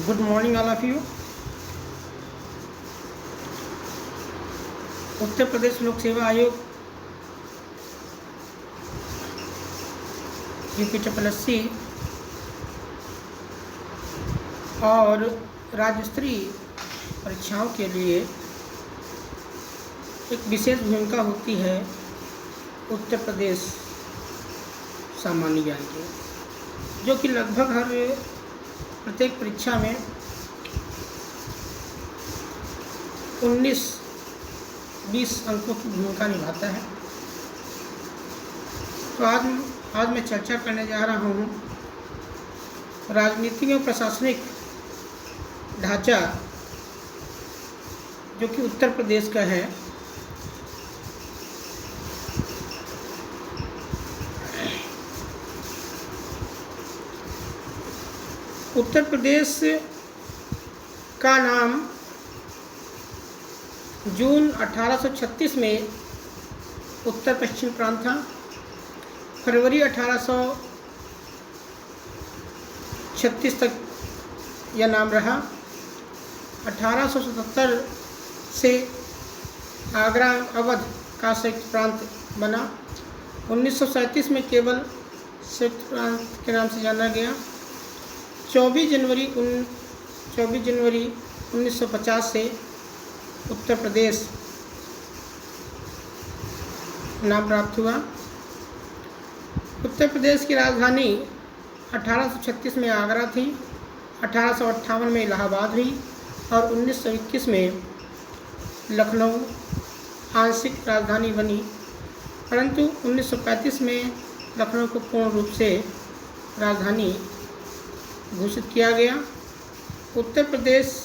Good morning, all of you. Uttar Pradesh लोक सेवा आयोग UPSSC और राज्य स्तरीय परीक्षाओं के लिए एक विशेष भूमिका होती है उत्तर प्रदेश सामान्य ज्ञान की, जो कि लगभग हर प्रत्येक परीक्षा में 19-20 अंकों की भूमिका निभाता है। तो आज मैं चर्चा करने जा रहा हूँ राजनीतिक एवं प्रशासनिक ढांचा जो कि उत्तर प्रदेश का है। उत्तर प्रदेश का नाम जून 1836 में उत्तर पश्चिम प्रांत था। फरवरी 1836 तक यह नाम रहा। 1877 से आगरा अवध का संयुक्त प्रांत बना। 1937 में केवल संयुक्त प्रांत के नाम से जाना गया। 24 जनवरी 1950 से उत्तर प्रदेश नाम प्राप्त हुआ। उत्तर प्रदेश की राजधानी 1836 में आगरा थी, 1858 में इलाहाबाद हुई और 1921 में लखनऊ आंशिक राजधानी बनी, परंतु 1935 में लखनऊ को पूर्ण रूप से राजधानी घोषित किया गया। उत्तर प्रदेश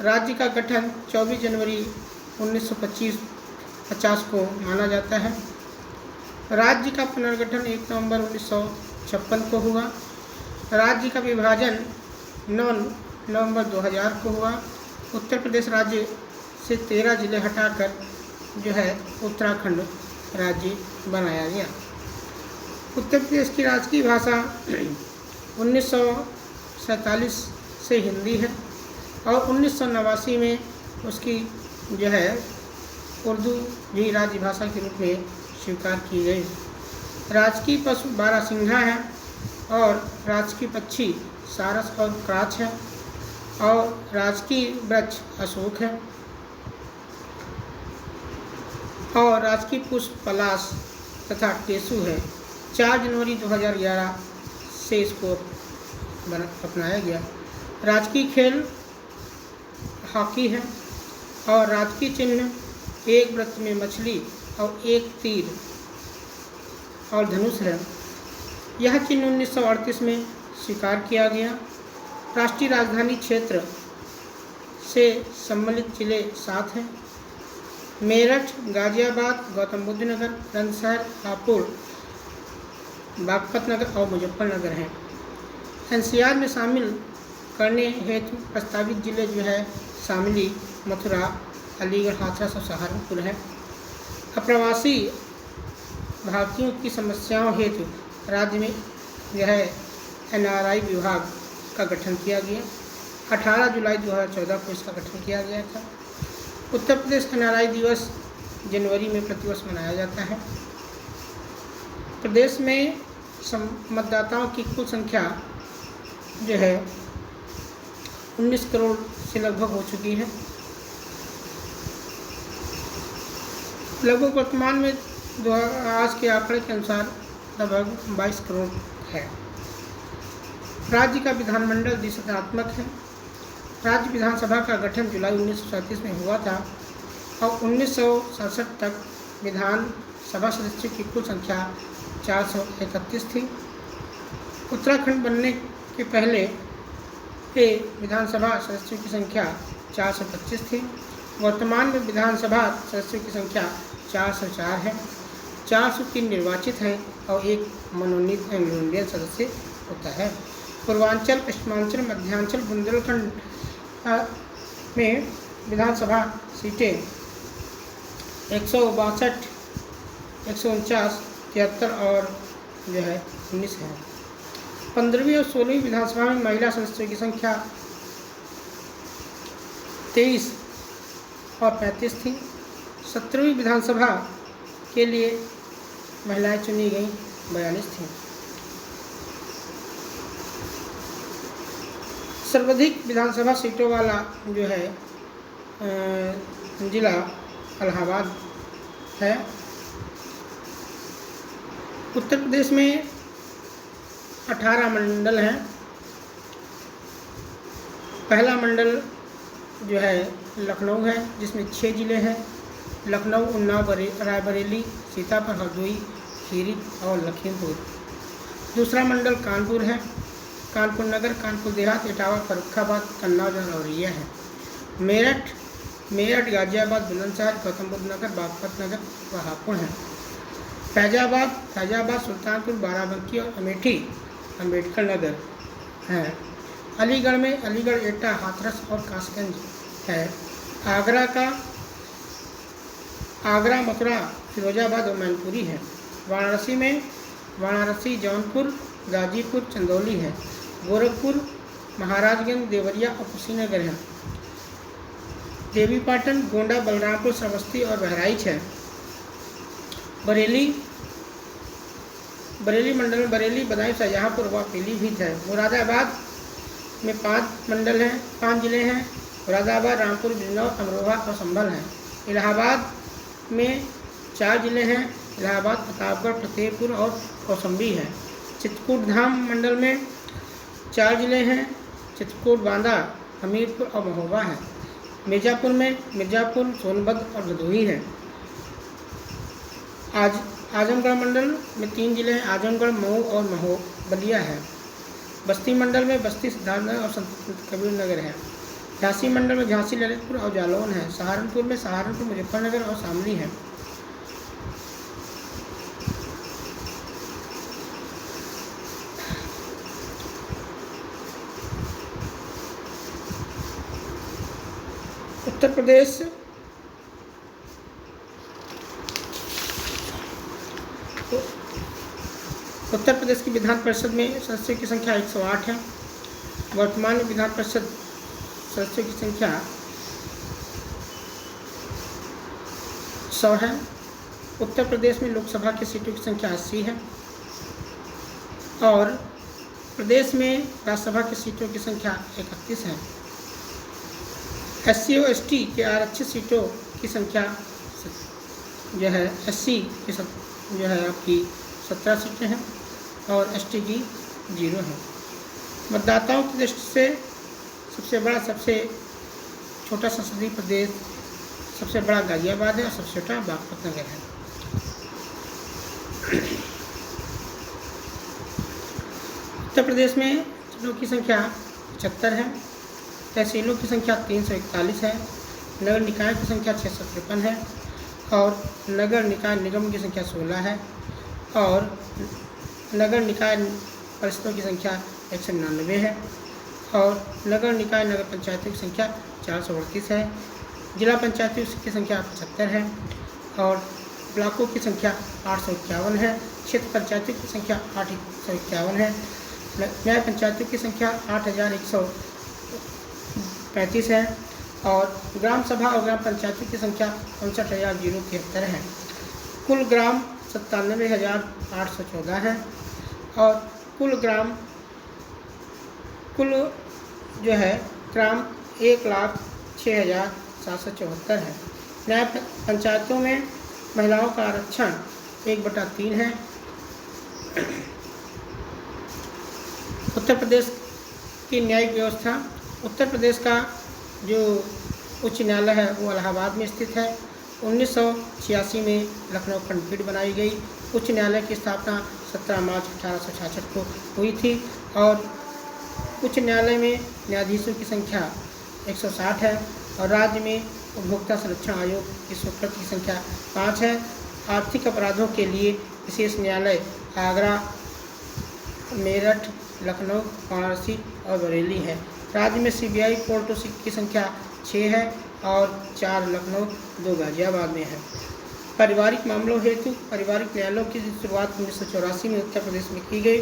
राज्य का गठन 24 जनवरी 1950 को माना जाता है। राज्य का पुनर्गठन 1 नवंबर 1956 को हुआ। राज्य का विभाजन 9 नवंबर 2000 को हुआ। उत्तर प्रदेश राज्य से 13 जिले हटाकर जो है उत्तराखंड राज्य बनाया गया। उत्तर प्रदेश की राजकीय भाषा 1947 से हिंदी है और 1989 में उसकी जो है उर्दू भी राज्य भाषा के रूप में स्वीकार की गई। राजकीय पशु बारहसिंघा है और राजकीय पक्षी सारस और क्राच है और राजकीय वृक्ष अशोक है और राजकीय पुष्प पलाश तथा टेसु है। 4 जनवरी 2011 से इसको अपनाया गया। राजकीय खेल हॉकी है और राजकीय चिन्ह एक वृत्त में मछली और एक तीर और धनुष है। यह चिन्ह 1938 में स्वीकार किया गया। राष्ट्रीय राजधानी क्षेत्र से सम्मिलित जिले 7 हैं: मेरठ, गाजियाबाद, गौतम बुद्ध नगर, बुलंदशहर, हापुड़, बागपत नगर और मुजफ्फरनगर हैं। NCR में शामिल करने हेतु प्रस्तावित जिले जो है शामली, मथुरा, अलीगढ़, हाथरस और सहारनपुर है। अप्रवासी भारतीयों की समस्याओं हेतु राज्य में जो है NRI विभाग का गठन किया गया। 18 जुलाई 2014 को इसका गठन किया गया था। उत्तर प्रदेश NRI दिवस जनवरी में प्रतिवर्ष मनाया जाता है। प्रदेश में मतदाताओं की कुल संख्या जो है 19 करोड़ से लगभग हो चुकी है। लगभग वर्तमान में आज के आंकड़े के अनुसार लगभग 22 करोड़ है। राज्य का विधानमंडल द्विसदनात्मक है। राज्य विधानसभा का गठन जुलाई 1937 में हुआ था और 1967 तक विधानसभा सदस्यों की कुल संख्या 431 थी। उत्तराखंड बनने के पहले विधानसभा सदस्यों की संख्या 425 थी। वर्तमान में विधानसभा सदस्यों की संख्या 404 है। 403 निर्वाचित हैं और एक मनोनीत सदस्य होता है। पूर्वांचल, पश्चिमांचल, मध्यांचल, बुंदेलखंड में विधानसभा सीटें 162, 149, 73 और जो है 19 है। 15वीं और 16वीं विधानसभा में महिला सदस्यों की संख्या 23 और 35 थी। 17वीं विधानसभा के लिए महिलाएं चुनी गई 42 थीं। सर्वाधिक विधानसभा सीटों वाला जो है जिला इलाहाबाद है। उत्तर प्रदेश में 18 मंडल हैं। पहला मंडल जो है लखनऊ है, जिसमें 6 जिले हैं: लखनऊ, उन्नाव, रायबरेली, सीतापुर, हरदोई, खीरी और लखीमपुर। दूसरा मंडल कानपुर है। कानपुर नगर, कानपुर देहात, इटावा, फर्रुखाबाद, कन्नौज और औरैया है। मेरठ, गाजियाबाद, बुलंदशहर, गौतम बुद्ध नगर, बागपत नगर व हापुड़ है। फैजाबाद, सुल्तानपुर, बाराबंकी और अमेठी अम्बेडकर नगर है। अलीगढ़ में अलीगढ़, एटा, हाथरस और कासगंज है। आगरा, मथुरा, फिरोजाबाद और मैनपुरी है। वाराणसी में वाराणसी, जौनपुर, गाजीपुर, चंदौली है। गोरखपुर, महाराजगंज, देवरिया और कुशीनगर है। देवीपाटन, गोंडा, बलरामपुर, श्रावस्ती और बहराइच है। बरेली मंडल में बरेली, बदायूं, शाहजहांपुर व पीलीभीत है। मुरादाबाद में 5 जिले हैं: मुरादाबाद, रामपुर, बिजनौर, अमरोहा और संभल हैं। इलाहाबाद में 4 जिले हैं: इलाहाबाद, प्रतापगढ़, फतेहपुर और कौशाम्बी है। चित्रकूट धाम मंडल में 4 जिले हैं: चित्रकूट, बांदा, हमीरपुर और महोबा है। मिर्ज़ापुर में मिर्ज़ापुर, सोनभद्र और भदोही है। आजमगढ़ मंडल में 3 जिले हैं: आजमगढ़, मऊ और बलिया है। बस्ती मंडल में बस्ती, सिद्धार्थनगर और संत कबीरनगर है। झांसी मंडल में झांसी, ललितपुर और जालौन है। सहारनपुर में सहारनपुर, मुजफ्फरनगर और शामली है। उत्तर प्रदेश की विधान परिषद में सदस्यों की संख्या 108 है। वर्तमान में विधान परिषद सदस्यों की संख्या 100 है। उत्तर प्रदेश में लोकसभा की सीटों की संख्या 80 है और प्रदेश में राज्यसभा की सीटों की संख्या 31 है। SC और ST के आरक्षित सीटों की संख्या जो है SC की जो है आपकी 17 सीटें हैं और ST की 0 है। मतदाताओं की दृष्टि से सबसे बड़ा, सबसे छोटा संसदीय प्रदेश, सबसे बड़ा गाजियाबाद है और सबसे छोटा बागपत नगर है। उत्तर प्रदेश में जिलों की संख्या 75 है। तहसीलों की संख्या 341 है। नगर निकाय की संख्या 653 है और नगर निकाय निगम की संख्या 16 है और नगर निकाय परिषदों की संख्या 199 है और नगर निकाय नगर पंचायतों की संख्या 438 है। जिला पंचायतों की संख्या 75 है और ब्लॉकों की संख्या 851 है। क्षेत्र पंचायतों की संख्या 851 है। न्याय पंचायतों की संख्या 8135 है और ग्राम सभा और ग्राम पंचायतों की संख्या 59,073 है। कुल ग्राम 97,814 है और कुल जो है ग्राम 1,06,774 है। न्याय पंचायतों में महिलाओं का आरक्षण 1/3 है। उत्तर प्रदेश की न्यायिक व्यवस्था। उत्तर प्रदेश का जो उच्च न्यायालय है वो इलाहाबाद में स्थित है। 1986 में लखनऊ खंडपीठ बनाई गई। उच्च न्यायालय की स्थापना 17 मार्च 1866 को हुई थी और उच्च न्यायालय में न्यायाधीशों की संख्या 160 है और राज्य में उपभोक्ता संरक्षण आयोग की स्वीकृति की संख्या 5 है। आर्थिक अपराधों के लिए विशेष न्यायालय आगरा, मेरठ, लखनऊ, वाराणसी और बरेली है। राज्य में CBI कोर्टों की संख्या 6 है और 4 लखनऊ, 2 गाजियाबाद में है। पारिवारिक मामलों हेतु पारिवारिक न्यायालयों की शुरुआत 1984 में उत्तर प्रदेश में की गई।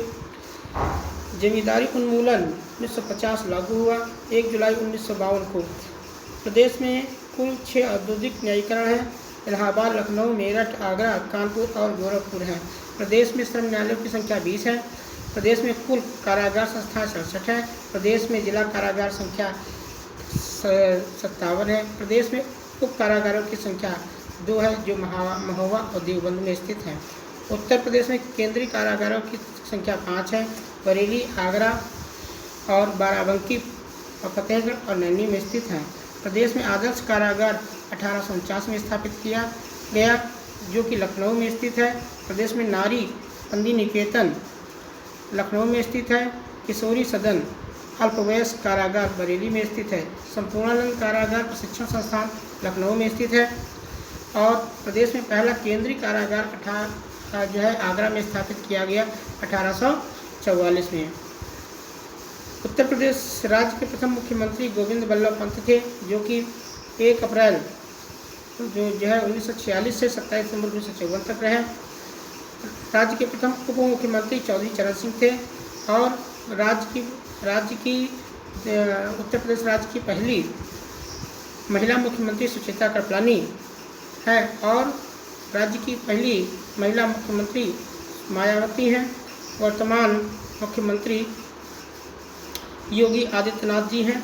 जमींदारी उन्मूलन 1950 लागू हुआ। 1 जुलाई 1952 को। प्रदेश में कुल 6 औद्योगिक न्यायीकरण हैं। इलाहाबाद, लखनऊ, मेरठ, आगरा, कानपुर और गोरखपुर हैं। प्रदेश में श्रम न्यायालयों की संख्या 20 है। प्रदेश में कुल कारागार संस्थाएं 67 हैं। प्रदेश में जिला कारागार संख्या 57 है। प्रदेश में उप कारागारों की संख्या 2 है, जो महोबा और देवबंद में स्थित हैं। उत्तर प्रदेश में केंद्रीय कारागारों की संख्या 5 है। बरेली, आगरा और बाराबंकी और फतेहगढ़ और नैनी में स्थित हैं। प्रदेश में आदर्श कारागार 1849 में स्थापित किया गया, जो कि लखनऊ में स्थित है। प्रदेश में नारी बंदी निकेतन लखनऊ में स्थित है। किशोरी सदन अल्पवयस्क कारागार बरेली में स्थित है। संपूर्णानंद कारागार प्रशिक्षण संस्थान लखनऊ में स्थित है। और प्रदेश में पहला केंद्रीय कारागार जो है आगरा में स्थापित किया गया 1844 में। उत्तर प्रदेश राज्य के प्रथम मुख्यमंत्री गोविंद बल्लभ पंत थे, जो कि 1 अप्रैल जो है 1946 से 27 दिसंबर 1954 तक रहे। राज्य के प्रथम उप मुख्यमंत्री चौधरी चरण सिंह थे। और उत्तर प्रदेश राज्य की पहली महिला मुख्यमंत्री सुचेता कृपलानी है। और राज्य की पहली महिला मुख्यमंत्री मायावती हैं। वर्तमान मुख्यमंत्री योगी आदित्यनाथ जी हैं।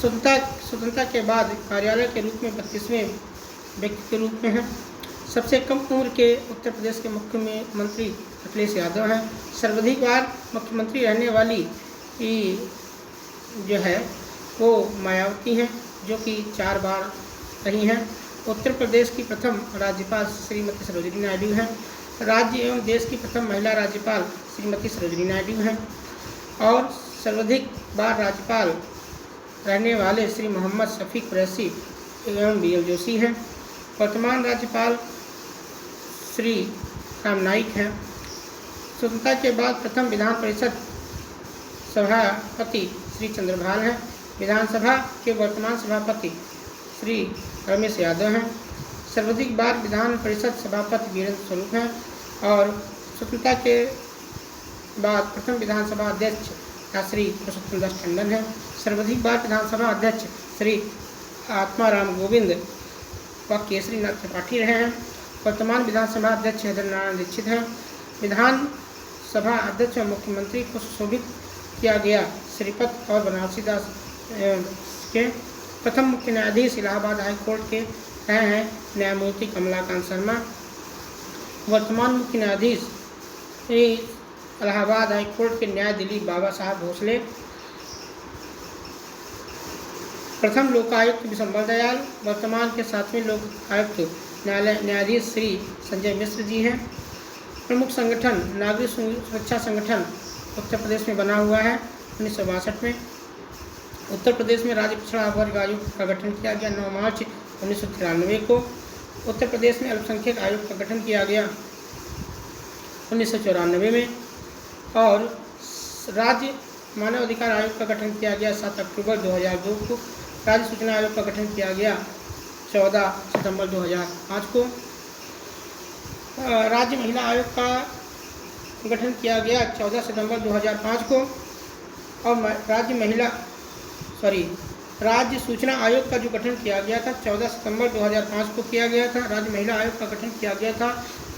स्वतंत्रता के बाद कार्यालय के रूप में 32वें व्यक्ति के रूप में हैं। सबसे कम उम्र के उत्तर प्रदेश के मुख्यमंत्री अखिलेश यादव हैं। सर्वाधिक बार मुख्यमंत्री रहने वाली जो है वो मायावती हैं, जो कि 4 बार रही हैं। उत्तर प्रदेश की प्रथम राज्यपाल श्रीमती सरोजिनी नायडू हैं। राज्य एवं देश की प्रथम महिला राज्यपाल श्रीमती सरोजिनी नायडू हैं। और सर्वाधिक बार राज्यपाल रहने वाले श्री मोहम्मद शफीक कुरैशी एवं BL जोशी हैं। वर्तमान राज्यपाल श्री राम नाईक हैं। स्वतंत्रता के बाद प्रथम विधान परिषद सभापति श्री चंद्रभाल हैं। विधानसभा के वर्तमान सभापति श्री रमेश यादव हैं। सर्वाधिक बार विधान परिषद सभापति वीरेंद्र स्वरूप हैं। और स्वतंत्रता के बाद प्रथम विधानसभा अध्यक्ष श्री पुरुषोत्तम दास टंडन हैं। सर्वाधिक बार विधानसभा अध्यक्ष श्री आत्माराम गोविंद व केसरी नाथ त्रिपाठी रहे हैं। वर्तमान विधानसभा अध्यक्ष हृदय नारायण दीक्षित हैं। विधानसभा अध्यक्ष और मुख्यमंत्री को सुशोभित किया गया श्रीपत और बनारसी दास के प्रथम मुख्य न्यायाधीश इलाहाबाद हाई कोर्ट के रहे हैं न्यायमूर्ति कमलाकांत शर्मा। वर्तमान मुख्य न्यायाधीश इलाहाबाद हाई कोर्ट के न्याय दिलीप बाबा साहब भोसले। प्रथम लोकायुक्त विशंबर दयाल। वर्तमान के 7वें लोकायुक्त न्यायाधीश श्री संजय मिश्र जी हैं। प्रमुख संगठन नागरिक सुरक्षा संगठन उत्तर प्रदेश में बना हुआ है 1962 में। उत्तर प्रदेश में राज्य पिछड़ा वर्ग आयोग का गठन किया गया 9 मार्च 1993 को। उत्तर प्रदेश में अल्पसंख्यक आयोग का गठन किया गया 1994 में। और राज्य मानव अधिकार आयोग का गठन किया गया 7 अक्टूबर 2002 को। राज्य सूचना आयोग का गठन किया गया 14 सितंबर 2005 को। राज्य महिला आयोग का गठन किया गया 14 सितंबर 2005 को। और राज्य सूचना आयोग का जो गठन किया गया था 14 सितंबर 2005 को किया गया था। राज्य महिला आयोग का गठन किया गया था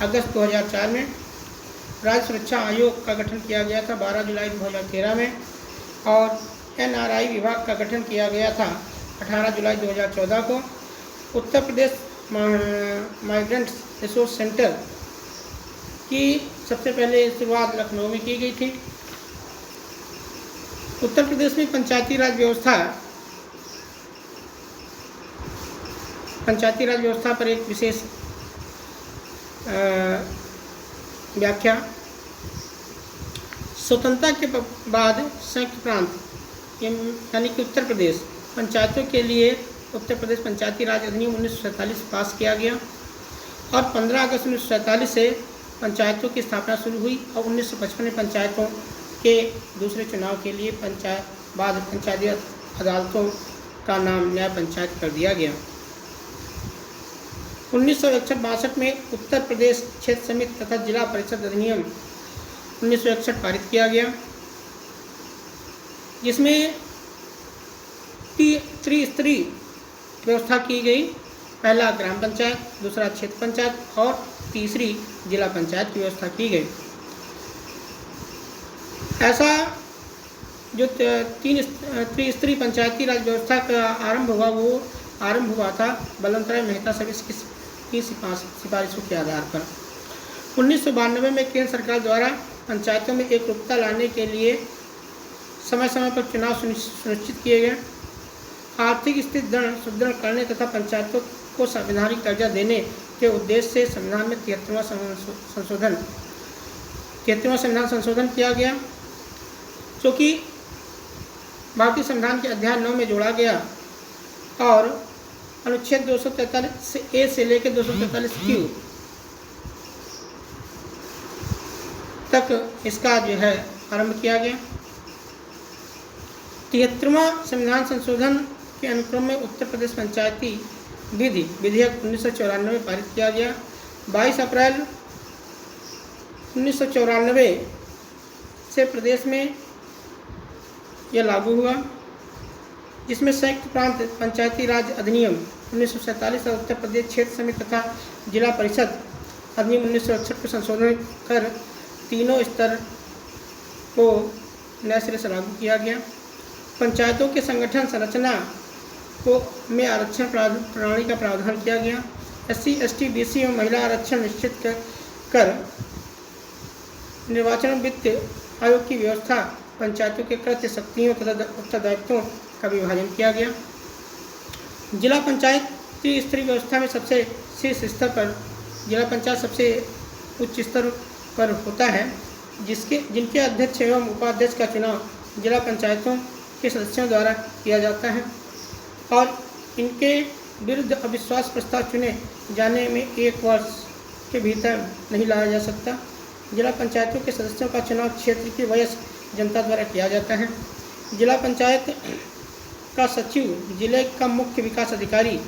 अगस्त 2004 में। राज्य सुरक्षा आयोग का गठन किया गया था 12 जुलाई 2013 में। और NRI विभाग का गठन किया गया था 18 जुलाई 2014 को। Uttar Pradesh migrants resource centre की सबसे पहले शुरुआत लखनऊ में की गई थी। उत्तर प्रदेश में पंचायती राज व्यवस्था पर एक विशेष व्याख्या। स्वतंत्रता के बाद संयुक्त प्रांत यानी कि उत्तर प्रदेश पंचायतों के लिए उत्तर प्रदेश पंचायती राज अधिनियम 1947 पास किया गया। और 15 अगस्त 1947 से पंचायतों की स्थापना शुरू हुई। और 1955 में पंचायतों के दूसरे चुनाव के लिए पंचायती अदालतों का नाम न्याय पंचायत कर दिया गया। 1961-62 में उत्तर प्रदेश क्षेत्र समिति तथा जिला परिषद अधिनियम 1961 पारित किया गया, जिसमें त्रिस्तरीय व्यवस्था की गई। पहला ग्राम पंचायत, दूसरा क्षेत्र पंचायत और तीसरी जिला पंचायत की व्यवस्था की गई। ऐसा जो त्रिस्तरीय पंचायती राज व्यवस्था का आरंभ हुआ था बलवंतराय मेहता समिति की सिफारिशों के आधार पर। 1992 में केंद्र सरकार द्वारा पंचायतों में एकरूपता लाने के लिए समय समय पर चुनाव सुनिश्चित किए गए। आर्थिक स्थिति सुदृढ़ करने तथा पंचायतों को संवैधानिक दर्जा देने के उद्देश्य से संविधान में 73वां संविधान संशोधन किया गया, जो कि भारतीय संविधान के अध्याय 9 में जोड़ा गया और अनुच्छेद 243 ए से लेकर 243 क्यू तक इसका जो है आरंभ किया गया। 73वां संविधान संशोधन के अनुक्रम में उत्तर प्रदेश पंचायती विधेयक 1994 में पारित किया गया। 22 अप्रैल 1994 से प्रदेश में यह लागू हुआ, जिसमें संयुक्त प्रांत पंचायती राज अधिनियम 1947 और उत्तर प्रदेश क्षेत्र समिति तथा जिला परिषद अधिनियम 1968 को संशोधन कर तीनों स्तर को नए सिरे से लागू किया गया। पंचायतों के संगठन संरचना में आरक्षण प्रणाली का प्रावधान किया गया। SC, ST, BC और महिला आरक्षण निश्चित कर निर्वाचन वित्त आयोग की व्यवस्था, पंचायतों के कृत्य शक्तियों तथा उत्तरदायित्वों का विभाजन किया गया। जिला पंचायत त्रिस्तरीय व्यवस्था में सबसे शीर्ष स्तर पर जिला पंचायत सबसे उच्च स्तर पर होता है, जिनके अध्यक्ष एवं उपाध्यक्ष का चुनाव जिला पंचायतों के सदस्यों द्वारा किया जाता है और इनके विरुद्ध अविश्वास प्रस्ताव चुने जाने में 1 वर्ष के भीतर नहीं लाया जा सकता। जिला पंचायतों के सदस्यों का चुनाव क्षेत्र की वयस्क जनता द्वारा किया जाता है। जिला पंचायत का सचिव जिले का मुख्य विकास अधिकारी